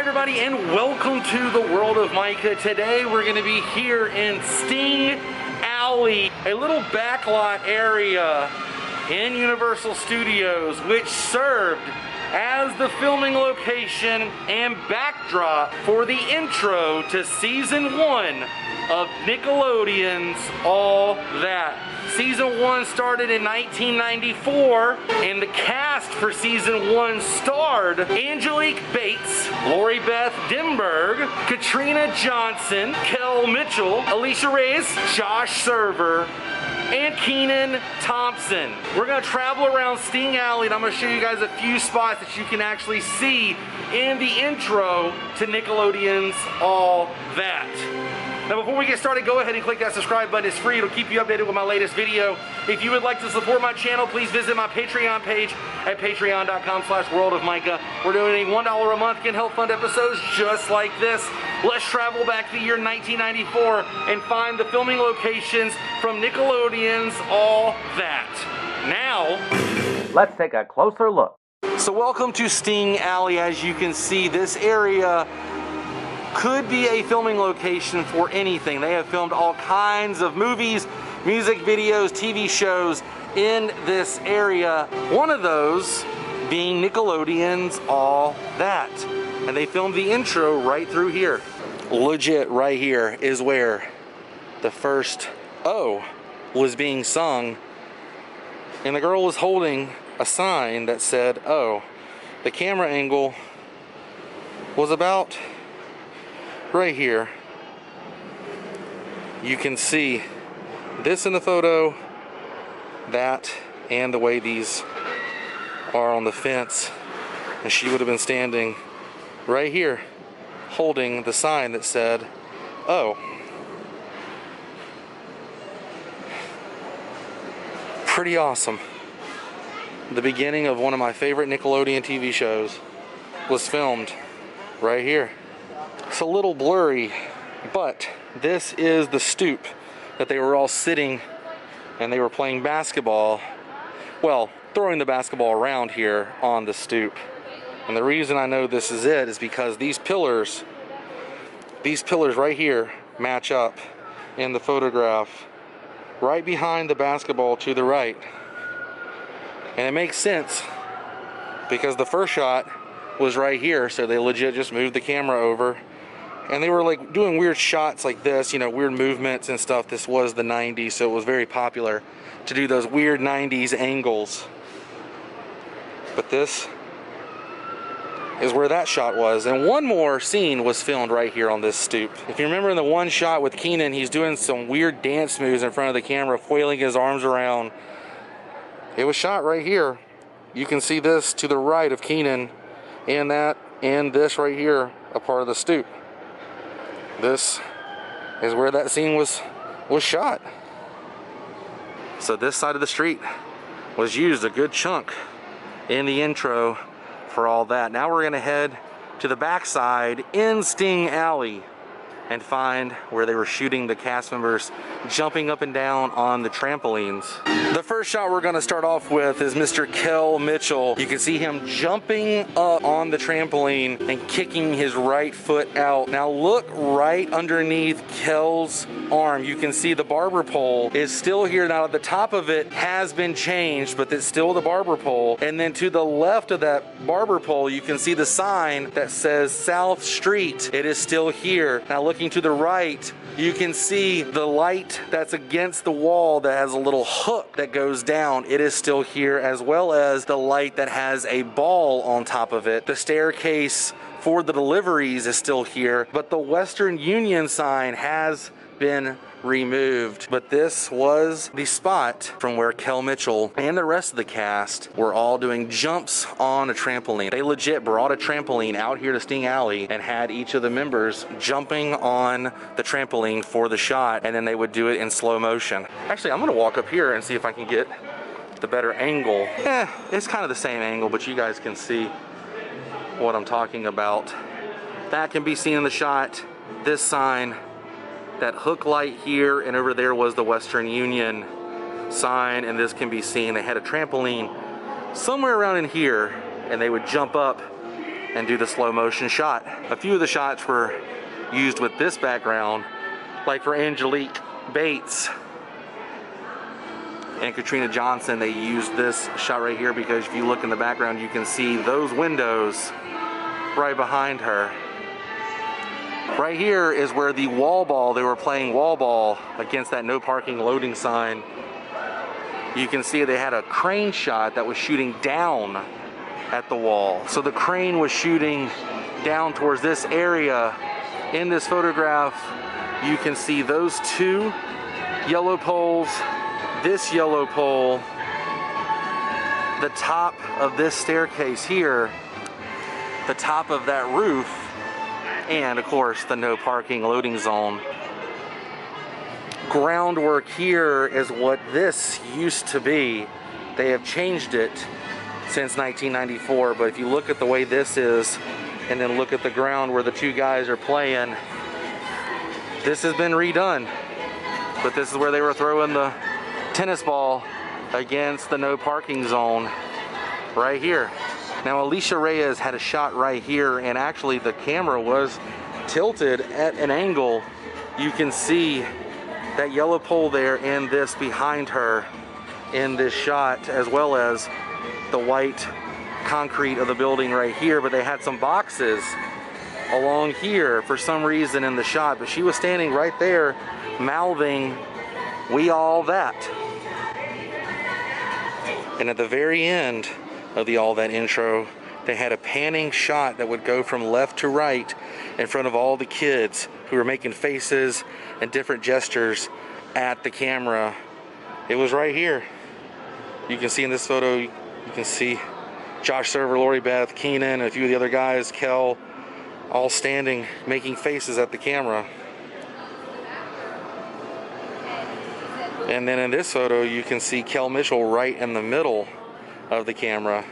everybody, and welcome to the World of Micah. Today we're going to be here in Sting Alley, a little backlot area in Universal Studios, which served as the filming location and backdrop for the intro to Season 1 of Nickelodeon's All That. Season 1 started in 1994, and the cast for Season 1 starred Angelique Bates, Lori Beth Dimberg, Katrina Johnson, Kel Mitchell, Alicia Reyes, Josh Server, and Keenan Thompson. We're gonna travel around Sting Alley, and I'm gonna show you guys a few spots that you can actually see in the intro to Nickelodeon's All That. Now before we get started, go ahead and click that subscribe button. It's free. It'll keep you updated with my latest video. If you would like to support my channel, please visit my Patreon page at patreon.com/worldofmicah. We're doing $1 a month, can help fund episodes just like this. Let's travel back to the year 1994 and find the filming locations from Nickelodeon's All That. Now, let's take a closer look. So welcome to Sting Alley. As you can see, this area could be a filming location for anything. They have filmed all kinds of movies, music videos, TV shows in this area. One of those being Nickelodeon's All That. And they filmed the intro right through here. Legit, right here is where the first O was being sung. And the girl was holding a sign that said O. The camera angle was about right here. You can see this in the photo, that, and the way these are on the fence. And she would have been standing right here holding the sign that said "Oh." Pretty awesome. The beginning of one of my favorite Nickelodeon TV shows was filmed right here. It's a little blurry, but this is the stoop that they were all sitting and they were playing basketball. Well, throwing the basketball around here on the stoop. And the reason I know this is it is because these pillars right here match up in the photograph right behind the basketball to the right. And it makes sense because the first shot was right here, so they legit just moved the camera over. And they were like doing weird shots like this, you know, weird movements and stuff. This was the 90s, so it was very popular to do those weird 90s angles. But this is where that shot was. And one more scene was filmed right here on this stoop. If you remember in the one shot with Keenan, he's doing some weird dance moves in front of the camera, flailing his arms around. It was shot right here. You can see this to the right of Keenan, and that, and this right here, a part of the stoop. This is where that scene was shot. So this side of the street was used a good chunk in the intro for All That. Now we're gonna head to the backside in Sting Alley and find where they were shooting the cast members jumping up and down on the trampolines. The first shot we're gonna start off with is Mr. Kel Mitchell. You can see him jumping up on the trampoline and kicking his right foot out. Now look right underneath Kel's arm. You can see the barber pole is still here. Now the top of it has been changed, but it's still the barber pole. And then to the left of that barber pole, you can see the sign that says South Street. It is still here. Now looking to the right, you can see the light that's against the wall that has a little hook that goes down. It is still here, as well as the light that has a ball on top of it. The staircase for the deliveries is still here, but the Western Union sign has been removed. But this was the spot from where Kel Mitchell and the rest of the cast were all doing jumps on a trampoline. They legit brought a trampoline out here to Sting Alley and had each of the members jumping on the trampoline for the shot, and then they would do it in slow motion. Actually, I'm gonna walk up here and see if I can get the better angle. It's kind of the same angle, but you guys can see what I'm talking about. That can be seen in the shot. This sign, that hook light here, and over there was the Western Union sign, and this can be seen. They had a trampoline somewhere around in here, and they would jump up and do the slow motion shot. A few of the shots were used with this background, like for Angelique Bates and Katrina Johnson, they used this shot right here because if you look in the background, you can see those windows right behind her. Right here is where the wall ball, they were playing wall ball against that no parking loading sign. You can see they had a crane shot that was shooting down at the wall. So the crane was shooting down towards this area. In this photograph, you can see those two yellow poles, this yellow pole, the top of this staircase here, the top of that roof, and of course the no parking loading zone. Groundwork here is what this used to be. They have changed it since 1994, but if you look at the way this is and then look at the ground where the two guys are playing, this has been redone. But this is where they were throwing the tennis ball against the no parking zone right here. Now Alicia Reyes had a shot right here, and actually the camera was tilted at an angle. You can see that yellow pole there and this behind her in this shot, as well as the white concrete of the building right here. But they had some boxes along here for some reason in the shot, but she was standing right there mouthing, "We all that." And at the very end of the All That intro, they had a panning shot that would go from left to right in front of all the kids who were making faces and different gestures at the camera. It was right here. You can see in this photo, you can see Josh Server, Lori Beth, Keenan, and a few of the other guys, Kel, all standing making faces at the camera. And then in this photo, you can see Kel Mitchell right in the middle of the camera.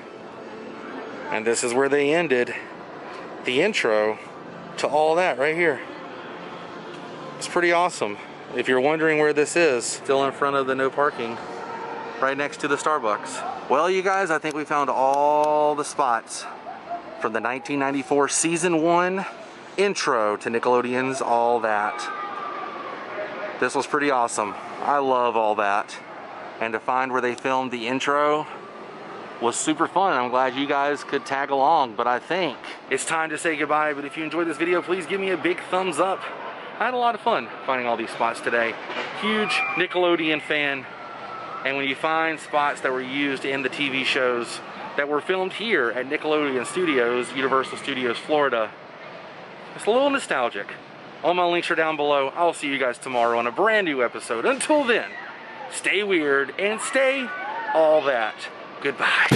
And this is where they ended the intro to All That right here. It's pretty awesome. If you're wondering where this is, still in front of the no parking, right next to the Starbucks. Well, you guys, I think we found all the spots from the 1994 Season 1 intro to Nickelodeon's All That. This was pretty awesome. I love All That. And to find where they filmed the intro was super fun. I'm glad you guys could tag along, but I think it's time to say goodbye. But if you enjoyed this video, please give me a big thumbs up. I had a lot of fun finding all these spots today. Huge Nickelodeon fan. And when you find spots that were used in the TV shows that were filmed here at Nickelodeon Studios, Universal Studios, Florida, it's a little nostalgic. All my links are down below. I'll see you guys tomorrow on a brand new episode. Until then, stay weird and stay all that. Goodbye.